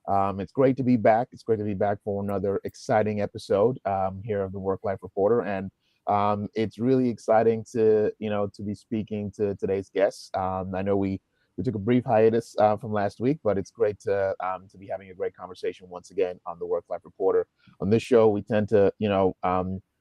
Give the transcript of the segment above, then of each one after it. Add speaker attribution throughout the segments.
Speaker 1: It's great to be back. It's great to be back for another exciting episode here of the Work Life Reporter, and it's really exciting to to be speaking to today's guests. I know we took a brief hiatus from last week, but it's great to be having a great conversation once again on the Work Life Reporter. On this show, we tend to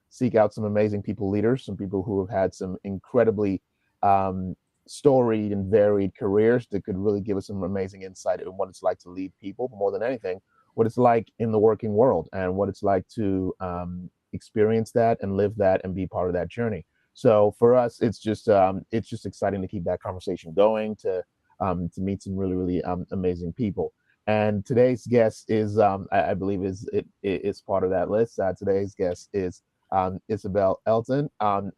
Speaker 1: seek out some amazing people leaders, some people who have had some incredibly um, storied and varied careers that could really give us some amazing insight into what it's like to lead people, but more than anything, what it's like in the working world and what it's like to experience that and live that and be part of that journey. So for us, it's just exciting to keep that conversation going, to meet some really amazing people. And today's guest is I believe is part of that list. Today's guest is Isabel Elton.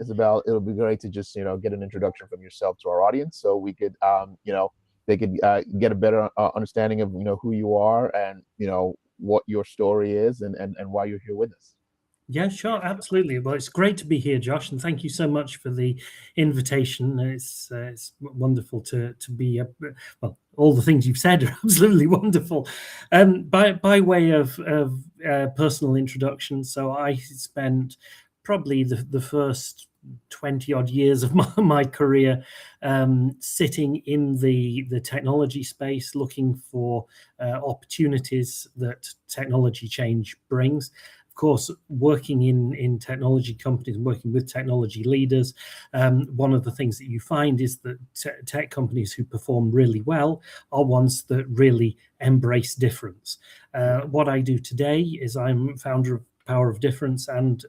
Speaker 1: Isabel, it'll be great to just get an introduction from yourself to our audience, so we could they could get a better understanding of who you are and what your story is and why you're here with us.
Speaker 2: Yeah, sure, absolutely. Well, it's great to be here, Josh, and thank you so much for the invitation. It's wonderful to be. Well, all the things you've said are absolutely wonderful. By way of personal introduction, so I spent probably the first 20 odd years of my career sitting in the technology space, looking for opportunities that technology change brings. Course, working in technology companies and working with technology leaders, one of the things that you find is that tech companies who perform really well are ones that really embrace difference. What I do today is I'm founder of Power of Difference and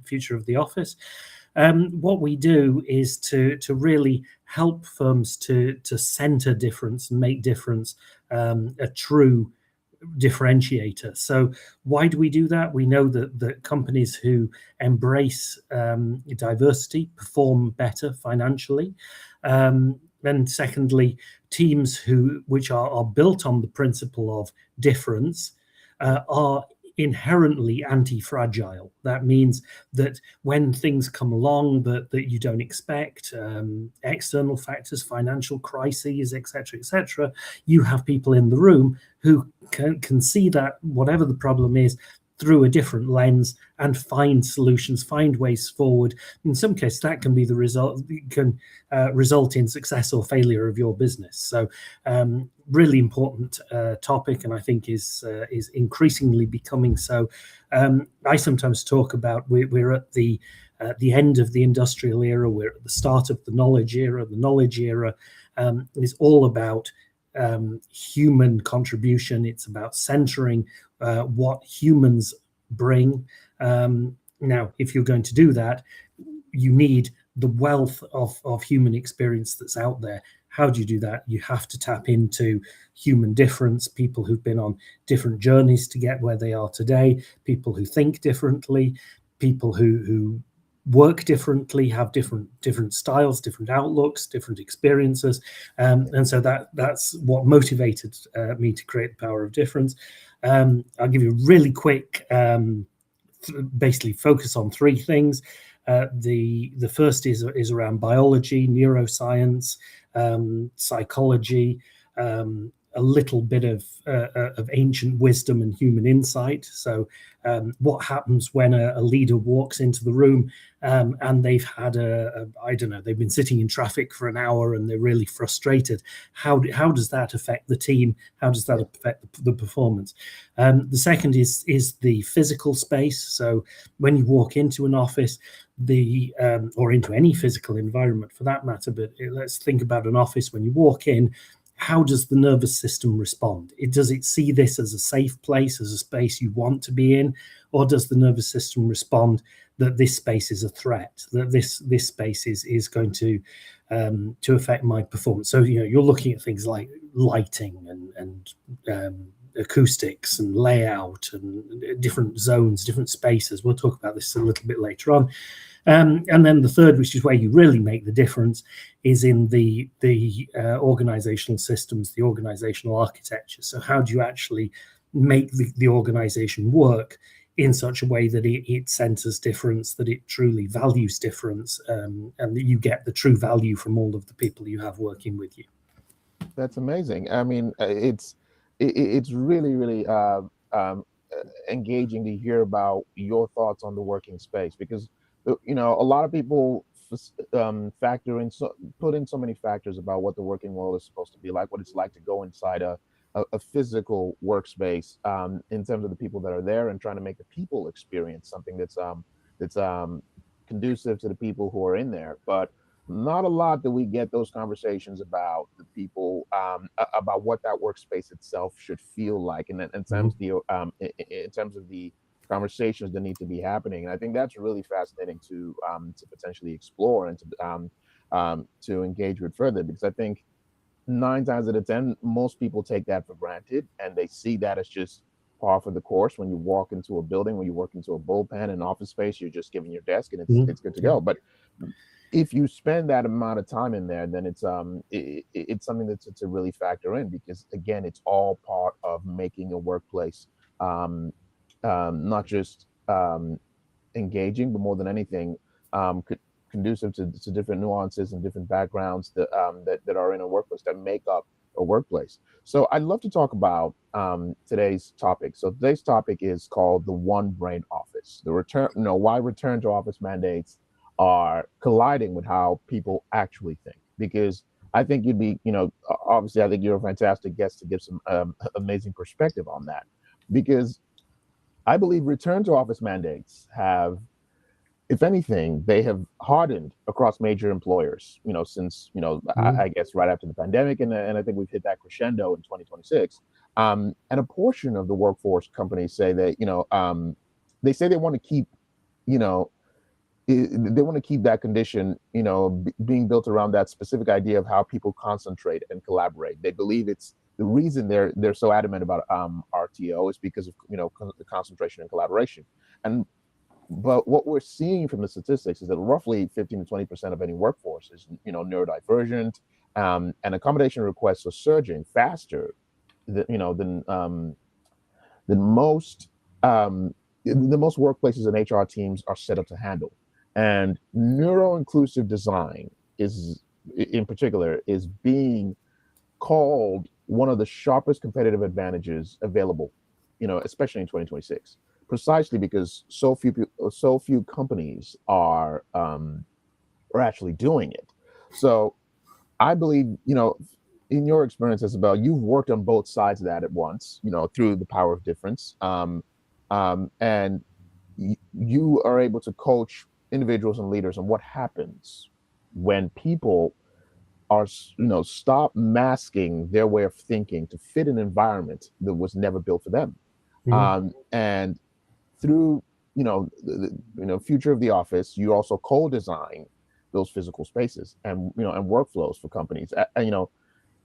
Speaker 2: Future of the Office. What we do is to really help firms to center difference and make difference a true differentiator. So why do we do that? We know that companies who embrace diversity perform better financially. And secondly, teams which are built on the principle of difference are inherently anti-fragile. That means that when things come along that you don't expect, external factors, financial crises, etc., you have people in the room who can see that whatever the problem is through a different lens and find solutions, find ways forward. In some cases, that can be the result, can result in success or failure of your business. So really important topic, and I think is increasingly becoming so. I sometimes talk about we're at the end of the industrial era, we're at the start of the knowledge era. The knowledge era is all about human contribution. It's about centering what humans bring. Now, if you're going to do that, you need the wealth of human experience that's out there. How do you do that? You have to tap into human difference, people who've been on different journeys to get where they are today, people who think differently, people who work differently, have different styles, different outlooks, different experiences, and so that's what motivated me to create the Power of Difference. I'll give you a really quick, basically focus on three things. The first is around biology, neuroscience, psychology, a little bit of ancient wisdom and human insight. So what happens when a leader walks into the room and they've had they've been sitting in traffic for an hour and they're really frustrated. How does that affect the team? How does that affect the performance? The second is the physical space. So when you walk into an office, or into any physical environment for that matter, but let's think about an office. When you walk in, how does the nervous system respond? Does it see this as a safe place, as a space you want to be in, or does the nervous system respond that this space is a threat, that this space is going to affect my performance? So you're looking at things like lighting and acoustics and layout and different zones, different spaces. We'll talk about this a little bit later on. And then the third, which is where you really make the difference, is in the organizational systems, the organizational architecture. So how do you actually make the organization work in such a way that it centers difference, that it truly values difference, and that you get the true value from all of the people you have working with you?
Speaker 1: That's amazing. I mean, it's it's really, really engaging to hear about your thoughts on the working space, because a lot of people factor in, put in so many factors about what the working world is supposed to be like, what it's like to go inside a physical workspace, in terms of the people that are there, and trying to make the people experience something that's conducive to the people who are in there. But not a lot that we get those conversations about the people, about what that workspace itself should feel like, and in terms
Speaker 2: Mhm.
Speaker 1: of in terms of the conversations that need to be happening. And I think that's really fascinating to potentially explore, and to engage with further, because I think 9 times out of 10, most people take that for granted, and they see that as just par for the course. When you walk into a building, when you work into a bullpen, an office space, you're just given your desk and it's
Speaker 2: Mhm.
Speaker 1: it's good to
Speaker 2: Yeah.
Speaker 1: go. But if you spend that amount of time in there, then it's something that's to really factor in, because again, it's all part of making a workplace, um, not just engaging, but more than anything, conducive to different nuances and different backgrounds that are in a workplace, that make up a workplace. So I'd love to talk about today's topic. So today's topic is called the one brain office. The return, why return to office mandates are colliding with how people actually think. Because I think you'd be, obviously, I think you're a fantastic guest to give some amazing perspective on that. Because I believe return to office mandates have, if anything, they have hardened across major employers, since,
Speaker 2: Mhm.
Speaker 1: I guess right after the pandemic. And I think we've hit that crescendo in 2026. And a portion of the workforce companies say that, they say they want to keep, you know, they want to keep that condition, being built around that specific idea of how people concentrate and collaborate. They believe it's the reason they're so adamant about RTO is because of the concentration and collaboration. And but what we're seeing from the statistics is that roughly 15 to 20% of any workforce is neurodivergent, and accommodation requests are surging faster than than most the most workplaces and HR teams are set up to handle. And neuro inclusive design is, in particular, is being called one of the sharpest competitive advantages available, especially in 2026, precisely because so few companies are actually doing it. So I believe, in your experience, Isabel, you've worked on both sides of that at once, through the power of difference. And you are able to coach individuals and leaders on what happens when people are, stop masking their way of thinking to fit an environment that was never built for them.
Speaker 2: Mhm.
Speaker 1: And through, future of the office, you also co-design those physical spaces and, and workflows for companies.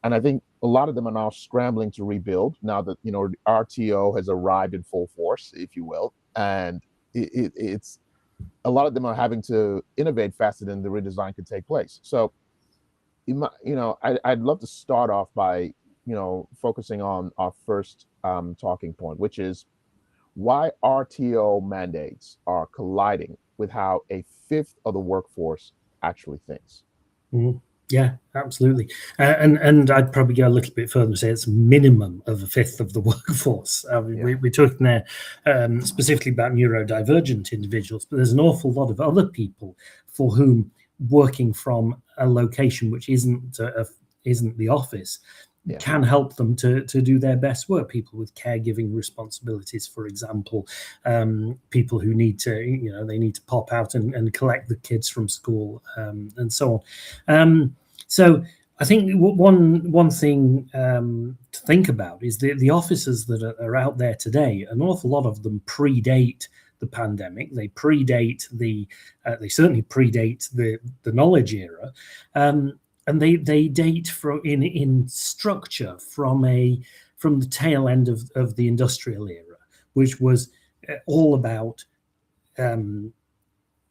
Speaker 1: And I think a lot of them are now scrambling to rebuild now that, RTO has arrived in full force, if you will. And it's a lot of them are having to innovate faster than the redesign could take place. So, I'd love to start off by, focusing on our first talking point, which is why RTO mandates are colliding with how a fifth of the workforce actually thinks.
Speaker 2: Mhm. Yeah, absolutely. And I'd probably go a little bit further and say it's a minimum of a fifth of the workforce.
Speaker 1: Yeah.
Speaker 2: We're talking there specifically about neurodivergent individuals, but there's an awful lot of other people for whom working from a location which isn't the office
Speaker 1: Yeah.
Speaker 2: can help them to do their best work. People with caregiving responsibilities, for example, people who need to, they need to pop out and collect the kids from school, and so on. So I think one thing to think about is the officers that are out there today. An awful lot of them predate the pandemic. They predate they certainly predate the knowledge era. And they date from in structure from the tail end of the industrial era, which was all about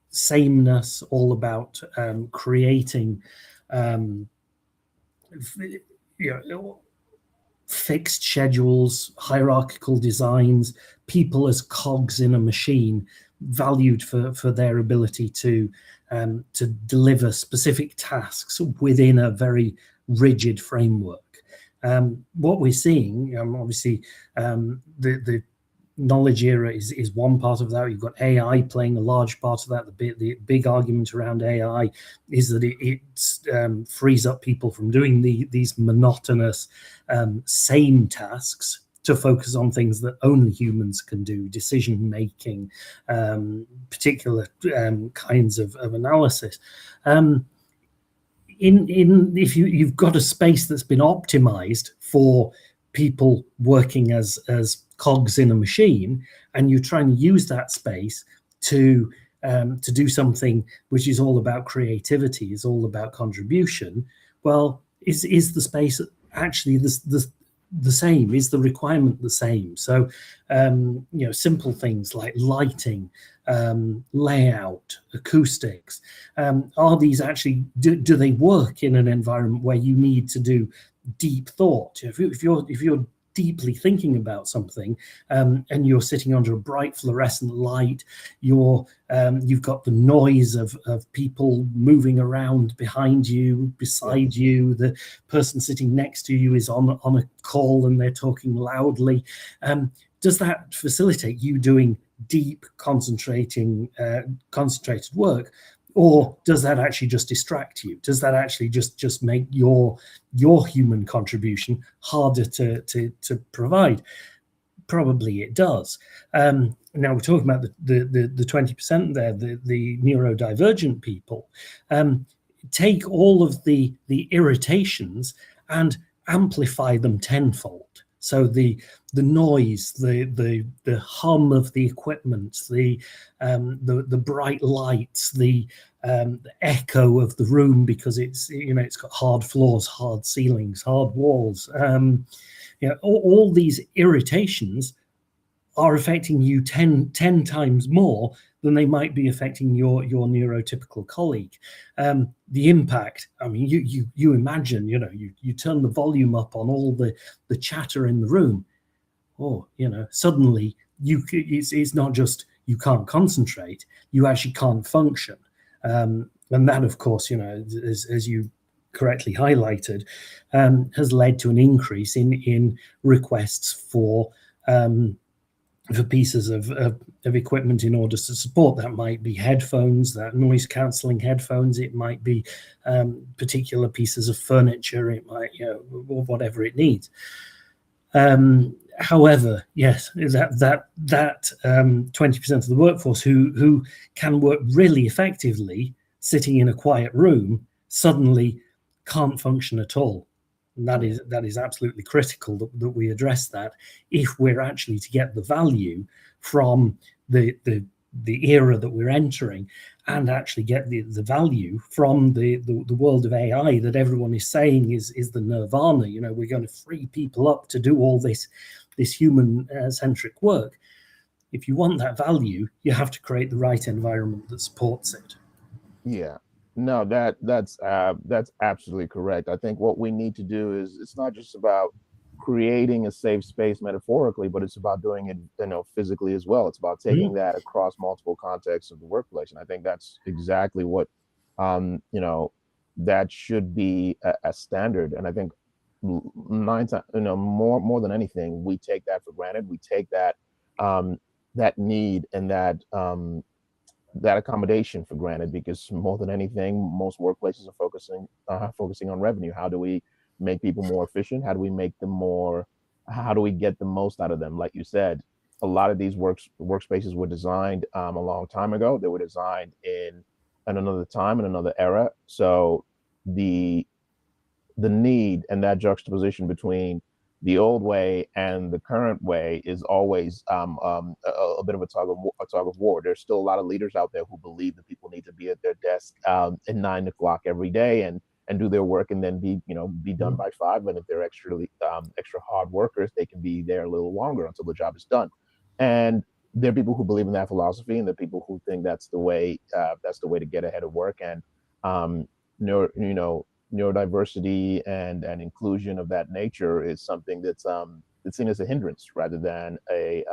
Speaker 2: sameness, all about creating um, you know, fixed schedules, hierarchical designs, people as cogs in a machine, valued for their ability to deliver specific tasks within a very rigid framework. What we're seeing, obviously, the knowledge era is one part of that. You've got AI playing a large part of that. The big argument around AI is that it frees up people from doing these monotonous, same tasks to focus on things that only humans can do, decision making, particular kinds of analysis. If you've got a space that's been optimized for people working as cogs in a machine, and you're trying to use that space to do something which is all about creativity, is all about contribution, well, is the space actually the same? Is the requirement the same? So, simple things like lighting, layout, acoustics, are these actually, do they work in an environment where you need to do deep thought? If you're deeply thinking about something, and you're sitting under a bright fluorescent light, you've got the noise of people moving around behind you, beside you, the person sitting next to you is on a call and they're talking loudly. Does that facilitate you doing deep, concentrated work? Or does that actually just distract you? Does that actually just make your human contribution harder to provide? Probably it does. Now we're talking about the 20% there, the neurodivergent people. Take all of the irritations and amplify them tenfold. So the noise, the hum of the equipment, the bright lights, the echo of the room, because it's got hard floors, hard ceilings, hard walls. All these irritations are affecting you 10 times more than they might be affecting your neurotypical colleague. The impact, I mean, you imagine, you turn the volume up on all the chatter in the room. Suddenly it's not just you can't concentrate, you actually can't function. And that, of course, as you correctly highlighted, has led to an increase in requests for pieces of equipment in order to support. That might be headphones, that noise cancelling headphones, it might be particular pieces of furniture, it might, or whatever it needs. However, yes, that 20% of the workforce who can work really effectively sitting in a quiet room suddenly can't function at all. And that is absolutely critical that we address that if we're actually to get the value from the era that we're entering, and actually get the value from the world of AI that everyone is saying is the nirvana. We're going to free people up to do all this human centric work. If you want that value, you have to create the right environment that supports it.
Speaker 1: Yeah. No, that's absolutely correct. I think what we need to do is, it's not just about creating a safe space metaphorically, but it's about doing it, physically as well. It's about taking that across multiple contexts of the workplace, and I think that's exactly what, that should be a standard. And I think nine times, more than anything, we take that for granted. We take that that need and that accommodation for granted, because more than anything, most workplaces are focusing on revenue. How do we make people more efficient? How do we get the most out of them? Like you said, a lot of these workspaces were designed a long time ago. They were designed in another time, in another era. So the need and that juxtaposition between the old way and the current way is always a bit of a tug of war. There's still a lot of leaders out there who believe that people need to be at their desk at 9 o'clock every day and do their work and then be done by 5. And if they're extra hard workers, they can be there a little longer until the job is done. And there are people who believe in that philosophy, and there are people who think that's the way to get ahead of work. And neurodiversity and inclusion of that nature is something that's seen as a hindrance rather than a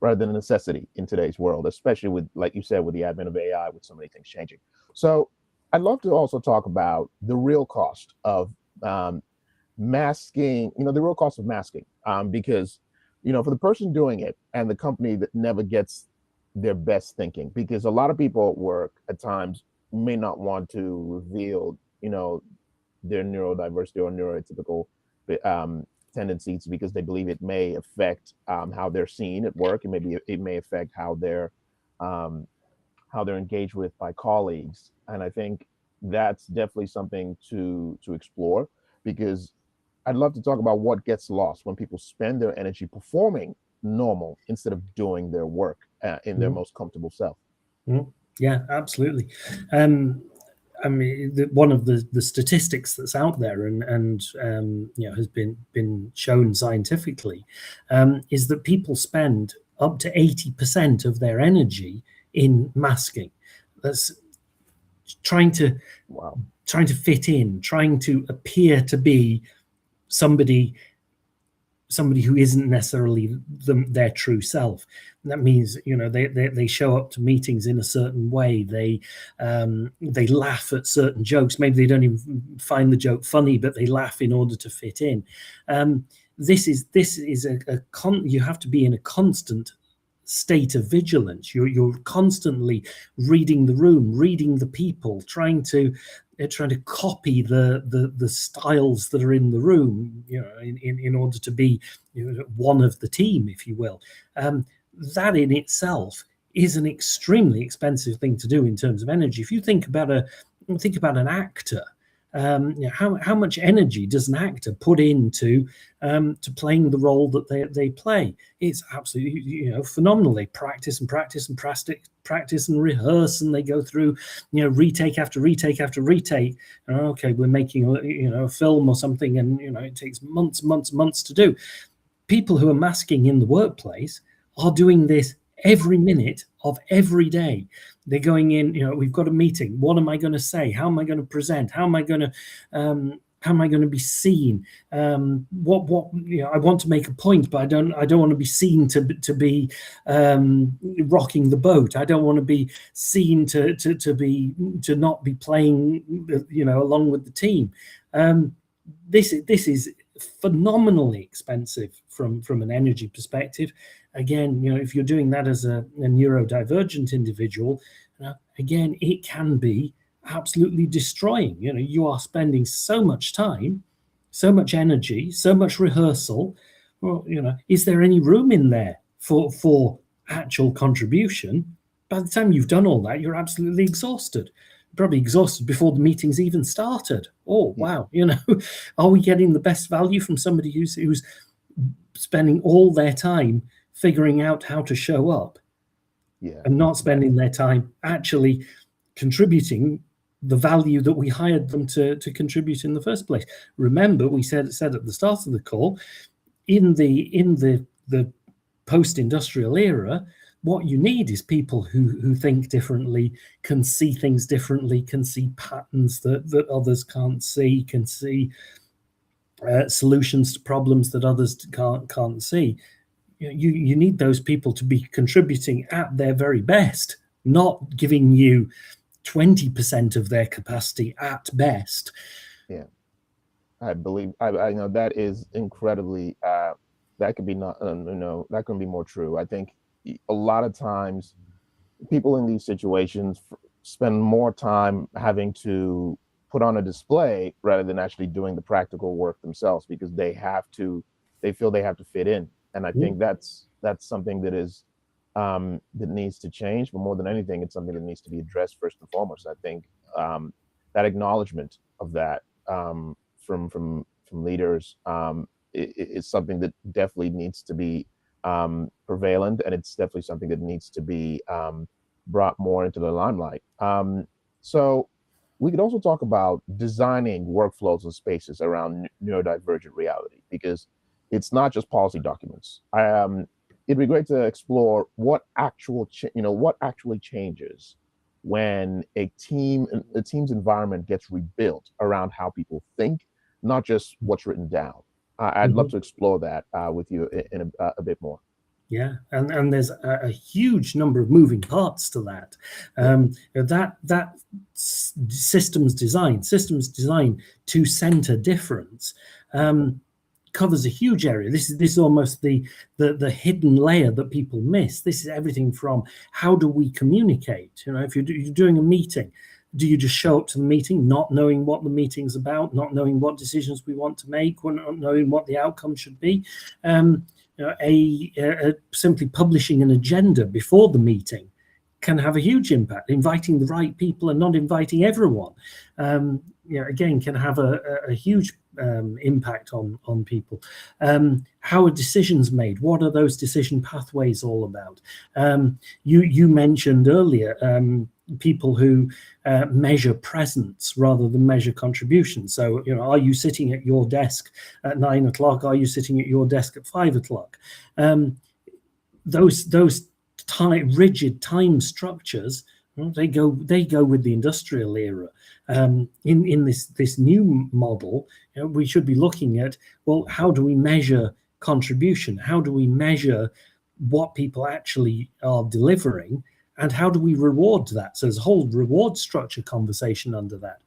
Speaker 1: necessity in today's world, especially with, like you said, with the advent of AI, with so many things changing. So I'd love to also talk about the real cost of masking, the real cost of masking, because, for the person doing it and the company that never gets their best thinking, because a lot of people at work at times may not want to reveal, their neurodiversity or neurotypical tendencies because they believe it may affect how they're seen at work. It may affect um, how they're engaged with by colleagues, and I think that's definitely something to explore, because I'd love to talk about what gets lost when people spend their energy performing normal instead of doing their work in their most comfortable self.
Speaker 2: Yeah, absolutely. I mean, one of the statistics that's out there and has been shown scientifically is that people spend up to 80% of their energy in masking. That's trying to fit in, trying to appear to be somebody who isn't necessarily their true self. And that means they show up to meetings in a certain way. They laugh at certain jokes. Maybe they don't even find the joke funny, but they laugh in order to fit in. This is you have to be in a constant state of vigilance. You're constantly reading the room, reading the people, trying to copy the styles that are in the room, in order to be one of the team, if you will. That in itself is an extremely expensive thing to do in terms of energy. If you think about an actor, how much energy does an actor put into to playing the role that they play? It's absolutely phenomenal. They practice and practice and practice and rehearse, and they go through retake after retake after retake. Okay, we're making a film or something, and it takes months to do. People who are masking in the workplace are doing this every minute of every day. They're going in, we've got a meeting. What am I going to say? How am I going to present? How am I going to be seen? I want to make a point, but I don't want to be seen to be rocking the boat. I don't want to be seen to not be playing, along with the team. This is phenomenally expensive from an energy perspective. Again, if you're doing that as a neurodivergent individual, again, it can be absolutely destroying. You are spending so much time, so much energy, so much rehearsal. Well, is there any room in there for actual contribution? By the time you've done all that, you're absolutely exhausted. Probably exhausted before the meeting's even started. Oh, wow. Are we getting the best value from somebody who's spending all their time figuring out how to show up and not spending their time actually contributing the value that we hired them to contribute in the first place? Remember, we said at the start of the call, in the post-industrial era, what you need is people who think differently, can see things differently, can see patterns that others can't see, can see solutions to problems that others can't see. You need those people to be contributing at their very best, not giving you 20% of their capacity at best.
Speaker 1: Yeah, I believe I know that is incredibly that could be not that couldn't be more true. I think a lot of times people in these situations spend more time having to put on a display rather than actually doing the practical work themselves, because they feel they have to fit in. And I think that's something that is that needs to change. But more than anything, it's something that needs to be addressed first and foremost. I think that acknowledgement of that from leaders is something that definitely needs to be prevalent, and it's definitely something that needs to be brought more into the limelight. So we could also talk about designing workflows and spaces around neurodivergent reality, because it's not just policy documents. It'd be great to explore what actually changes when a team's environment gets rebuilt around how people think, not just what's written down. I'd love to explore that with you in a bit more.
Speaker 2: Yeah, and there's a huge number of moving parts to that. That systems design to center difference covers a huge area. This is almost the hidden layer that people miss. This is everything from how do we communicate? If you're doing a meeting, do you just show up to the meeting not knowing what the meeting's about, not knowing what decisions we want to make, not knowing what the outcome should be? Simply publishing an agenda before the meeting can have a huge impact. Inviting the right people and not inviting everyone, again, can have a huge impact on people. How are decisions made? What are those decision pathways all about? You mentioned earlier people who measure presence rather than measure contribution. So, are you sitting at your desk at 9 o'clock? Are you sitting at your desk at 5 o'clock? Those rigid time structures, they go with the industrial era. In this new model, we should be looking at, well, how do we measure contribution? How do we measure what people actually are delivering? And how do we reward that? So there's a whole reward structure conversation under that.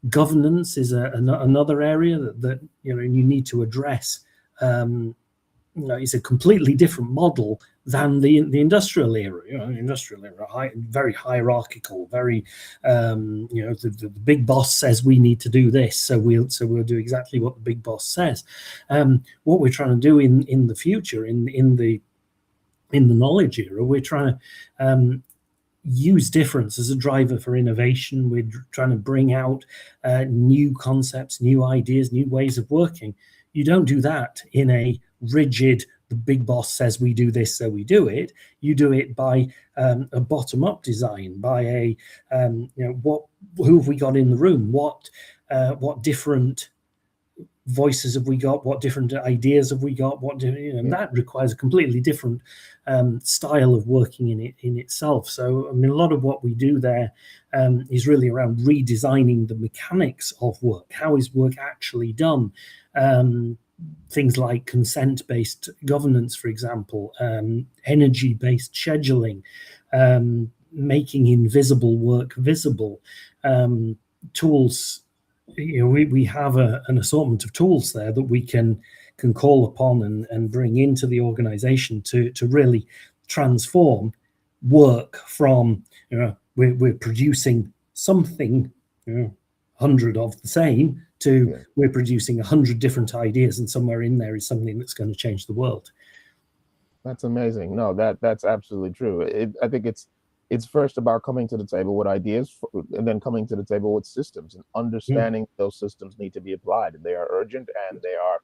Speaker 2: Governance is another area that you need to address. It's a completely different model than the industrial era. The industrial era, very hierarchical, very the big boss says we need to do this, so we'll do exactly what the big boss says. What we're trying to do in the future, in the knowledge era, we're trying to use difference as a driver for innovation. We're trying to bring out new concepts, new ideas, new ways of working. You don't do that in a rigid, the big boss says we do this, so we do it. You do it by a bottom-up design, by who have we got in the room? What different voices have we got? What different ideas have we got? That requires a completely different style of working in itself. So, a lot of what we do there is really around redesigning the mechanics of work. How is work actually done? Things like consent-based governance, for example, energy-based scheduling, making invisible work visible, tools. We have an assortment of tools there that we can call upon and bring into the organization to really transform work from, we're producing something, 100 of the same, to we're producing 100 different ideas, and somewhere in there is something that's going to change the world.
Speaker 1: That's amazing. No, that's absolutely true. I think it's first about coming to the table with ideas, and then coming to the table with systems and understanding those systems need to be applied, and they are urgent, and they are,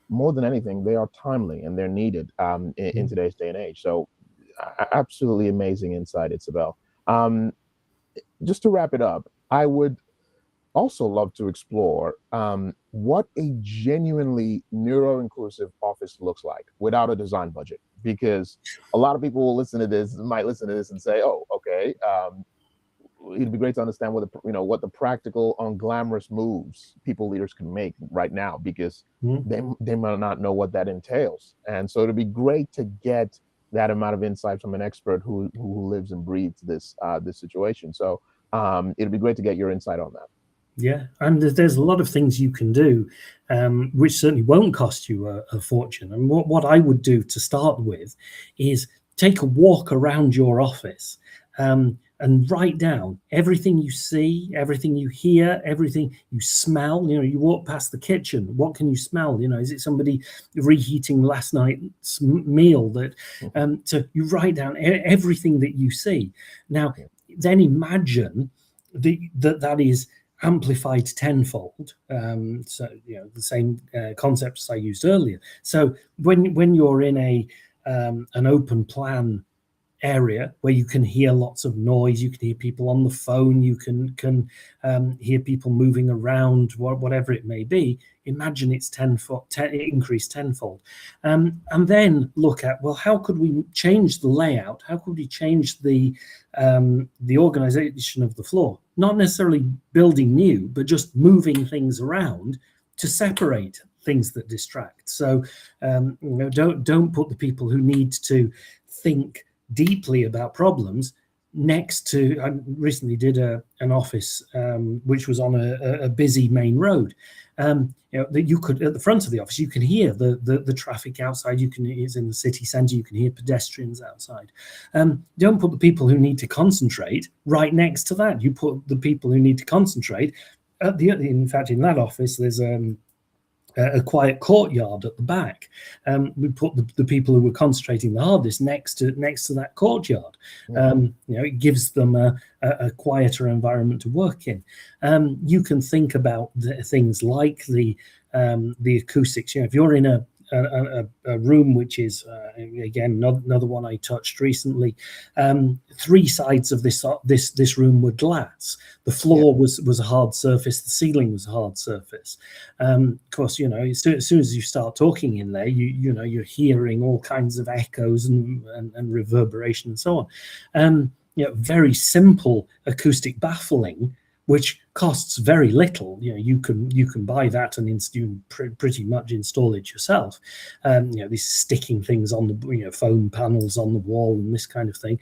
Speaker 1: more than anything, they are timely, and they're needed in today's day and age. So absolutely amazing insight, Isabel. Just to wrap it up, I would also love to explore what a genuinely neuro-inclusive office looks like without a design budget, because a lot of people might listen to this and say, oh, okay, it'd be great to understand what the practical, unglamorous moves leaders can make right now, because they might not know what that entails. And so it'd be great to get that amount of insight from an expert who lives and breathes this situation. So it'd be great to get your insight on that.
Speaker 2: Yeah, and there's a lot of things you can do, which certainly won't cost you a fortune. And what I would do to start with is take a walk around your office and write down everything you see, everything you hear, everything you smell. You walk past the kitchen. What can you smell? Is it somebody reheating last night's meal? So you write down everything that you see. Now, then imagine that is amplified tenfold. So the same concepts I used earlier. So when you're in an open plan area where you can hear lots of noise, you can hear people on the phone, you can hear people moving around, whatever it may be, imagine it's increased tenfold. And then look at, well, how could we change the layout? How could we change the organization of the floor? Not necessarily building new, but just moving things around to separate things that distract. So don't put the people who need to think deeply about problems, next to, I recently did an office which was on a busy main road. That you could, at the front of the office, you can hear the traffic outside. It's in the city centre. You can hear pedestrians outside. Don't put the people who need to concentrate right next to that. You put the people who need to concentrate in fact, in that office, there's a quiet courtyard at the back. We put the people who were concentrating the hardest next to that courtyard. It gives them a quieter environment to work in. You can think about things like the acoustics. If you're in a room which is again another one I touched recently, 3 sides of this room were glass. The floor was a hard surface, the ceiling was a hard surface. Of course, as soon as you start talking in there, you're hearing all kinds of echoes and reverberation and so on. Very simple acoustic baffling, which costs very little. You can buy that and pretty much install it yourself. These sticking things on the foam panels on the wall and this kind of thing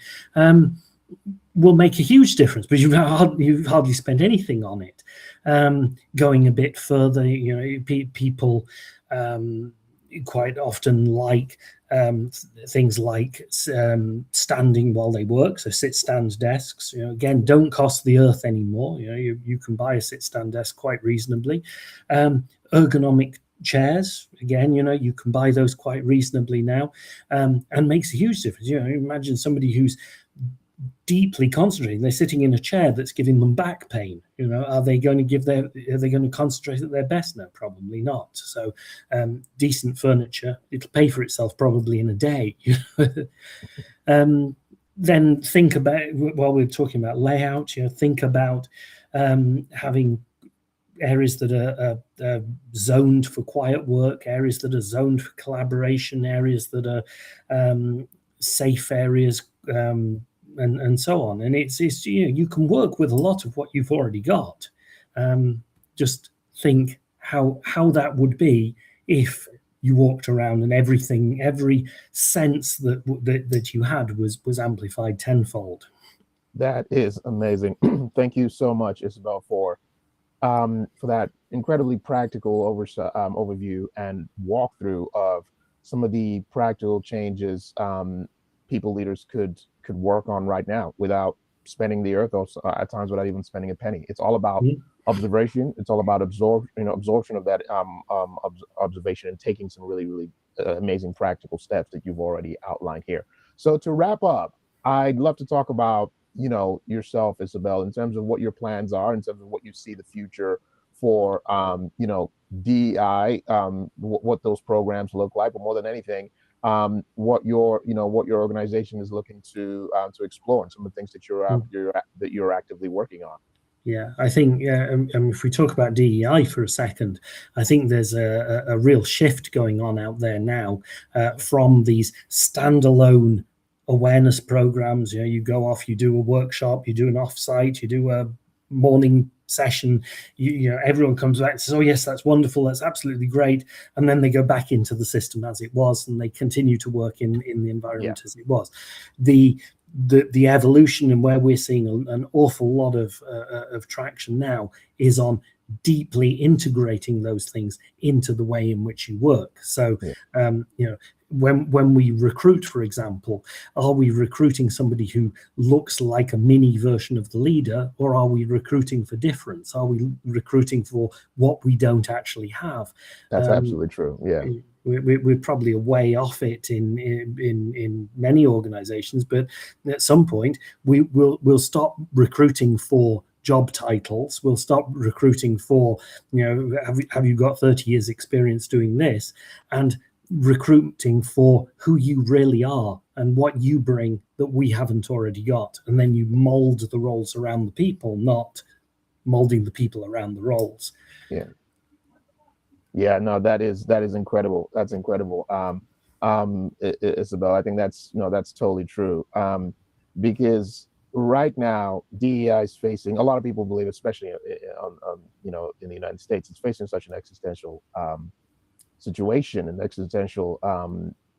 Speaker 2: will make a huge difference. But you've hardly spent anything on it. Going a bit further, people quite often like things like standing while they work, so sit-stand desks. Again, don't cost the earth anymore. You can buy a sit-stand desk quite reasonably. Ergonomic chairs, again, you can buy those quite reasonably now, and makes a huge difference. Imagine somebody who's deeply concentrating, they're sitting in a chair that's giving them back pain. Are they going to concentrate at their best? No, probably not. So decent furniture, it'll pay for itself probably in a day. Then think about, while we're talking about layout, think about having areas that are zoned for quiet work, areas that are zoned for collaboration, areas that are safe areas, and so on. And it's you can work with a lot of what you've already got. Just think how that would be if you walked around and every sense that you had was amplified tenfold.
Speaker 1: That is amazing. Thank you so much, Isabel, for that incredibly practical overview and walkthrough of some of the practical changes people leaders could work on right now without spending the earth, or at times without even spending a penny. It's all about observation. It's all about absorption of that observation and taking some really, really amazing practical steps that you've already outlined here. So to wrap up, I'd love to talk about yourself, Isabel, in terms of what your plans are, in terms of what you see the future for DEI, what those programs look like, but more than anything, what your organization is looking to explore, and some of the things that you're actively working on.
Speaker 2: Yeah, I think if we talk about DEI for a second, I think there's a real shift going on out there now from these standalone awareness programs. You go off, you do a workshop, you do an offsite, you do a morning session, everyone comes back and says, oh yes, that's wonderful, that's absolutely great, and then they go back into the system as it was, and they continue to work in the environment as it was. The evolution, and where we're seeing an awful lot of traction now, is on deeply integrating those things into the way in which you work. So when we recruit, for example, are we recruiting somebody who looks like a mini version of the leader, or are we recruiting for difference? Are we recruiting for what we don't actually have?
Speaker 1: That's absolutely true. Yeah.
Speaker 2: We're probably a way off it in many organizations, but at some point we'll stop recruiting for job titles. We'll stop recruiting for, have you got 30 years experience doing this, and recruiting for who you really are and what you bring that we haven't already got. And then you mold the roles around the people, not molding the people around the roles.
Speaker 1: Yeah, no, that is incredible. That's incredible. Isabel, I think that's totally true. Because right now DEI is facing, a lot of people believe, especially in the United States, it's facing such an existential situation, an existential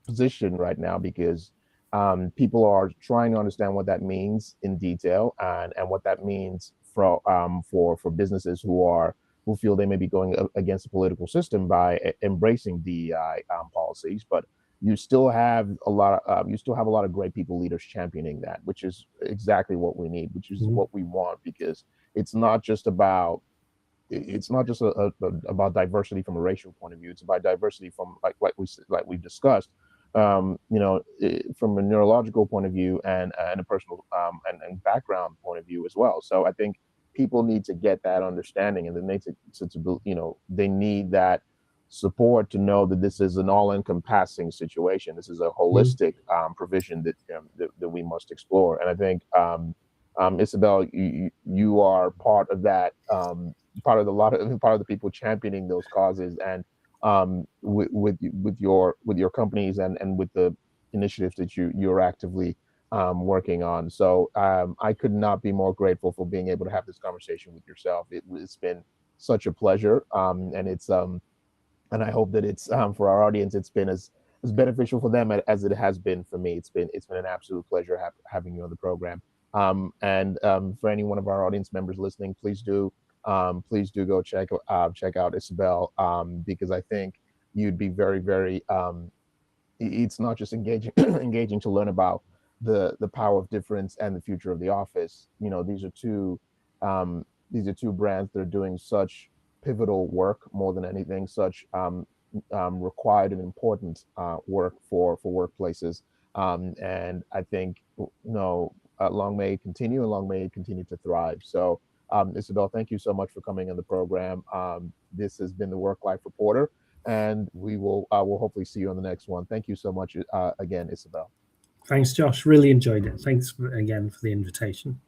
Speaker 1: position right now, because people are trying to understand what that means in detail, and what that means for businesses who feel they may be going against the political system by embracing DEI policies. But you still have a lot of great people leaders championing that, which is exactly what we need, which is what we want, because it's not just about about diversity from a racial point of view. It's about diversity from like we've discussed, from a neurological point of view, and a personal and background point of view as well. So I think people need to get that understanding, and then they need that support to know that this is an all-encompassing situation. This is a holistic provision that we must explore. And I think, Isabel, you are part of that, part of the people championing those causes, and with your companies, and with the initiatives that you're actively working on. So I could not be more grateful for being able to have this conversation with yourself. It's been such a pleasure, and I hope that it's for our audience, it's been as beneficial for them as it has been for me. It's been an absolute pleasure having you on the program. And For any one of our audience members listening, please do go check out Isabel, because I think you'd be very, very. It's not just engaging engaging to learn about the power of difference and the future of the office. These are two brands that are doing such pivotal work, more than anything, such required and important work for workplaces. And I think, long may it continue, and long may it continue to thrive. So, Isabel, thank you so much for coming on the program. This has been the Work Life Reporter, and we'll hopefully see you on the next one. Thank you so much again, Isabel.
Speaker 2: Thanks, Josh. Really enjoyed it. Thanks again for the invitation.